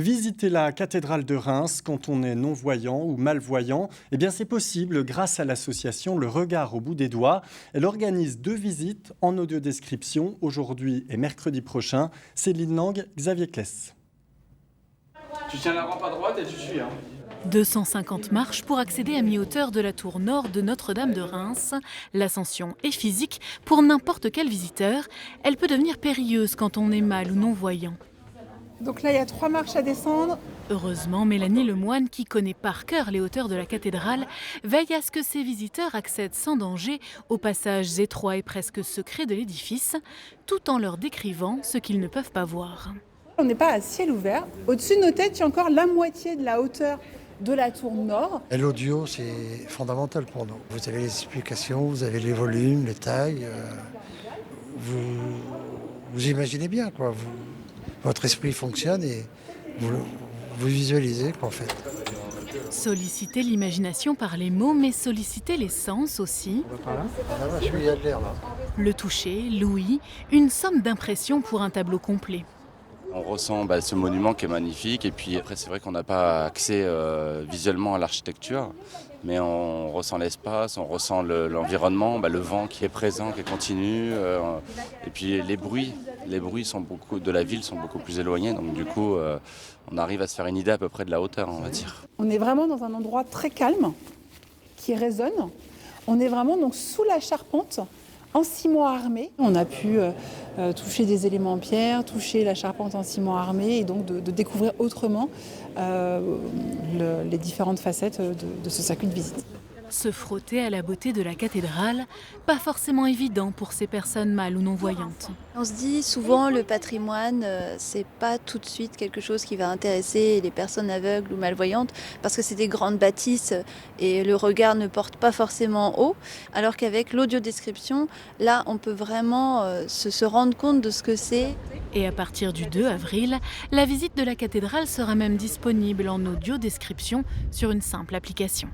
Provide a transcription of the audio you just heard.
Visiter la cathédrale de Reims quand on est non-voyant ou malvoyant, eh bien c'est possible grâce à l'association Le Regard au bout des doigts. Elle organise 2 visites en audiodescription aujourd'hui et mercredi prochain. Céline Lang, Xavier Kless. Tu tiens la rampe à droite et tu suis. 250 marches pour accéder à mi-hauteur de la tour nord de Notre-Dame de Reims. L'ascension est physique pour n'importe quel visiteur. Elle peut devenir périlleuse quand on est mal ou non-voyant. Donc là, il y a 3 marches à descendre. Heureusement, Mélanie Lemoine, qui connaît par cœur les hauteurs de la cathédrale, veille à ce que ses visiteurs accèdent sans danger aux passages étroits et presque secrets de l'édifice, tout en leur décrivant ce qu'ils ne peuvent pas voir. On n'est pas à ciel ouvert. Au-dessus de nos têtes, il y a encore la moitié de la hauteur de la tour nord. Et l'audio, c'est fondamental pour nous. Vous avez les explications, vous avez les volumes, les tailles. Vous imaginez bien, quoi. Votre esprit fonctionne et vous visualisez, quoi, en fait. Solliciter l'imagination par les mots, mais solliciter les sens aussi. Il y a de l'air, là. Le toucher, l'ouïe, une somme d'impressions pour un tableau complet. On ressent ce monument qui est magnifique et puis après c'est vrai qu'on n'a pas accès visuellement à l'architecture, mais on ressent l'espace, on ressent l'environnement, le vent qui est présent, qui est continu, et puis les bruits de la ville sont beaucoup plus éloignés, donc du coup on arrive à se faire une idée à peu près de la hauteur, on va dire. On est vraiment dans un endroit très calme qui résonne. On est vraiment donc sous la charpente, en ciment armé. On a pu toucher des éléments en pierre, toucher la charpente en ciment armé et donc de découvrir autrement les différentes facettes de ce circuit de visite. Se frotter à la beauté de la cathédrale, pas forcément évident pour ces personnes mal ou non-voyantes. On se dit souvent le patrimoine, c'est pas tout de suite quelque chose qui va intéresser les personnes aveugles ou malvoyantes parce que c'est des grandes bâtisses et le regard ne porte pas forcément haut. Alors qu'avec l'audiodescription, là on peut vraiment se rendre compte de ce que c'est. Et à partir du 2 avril, la visite de la cathédrale sera même disponible en audiodescription sur une simple application.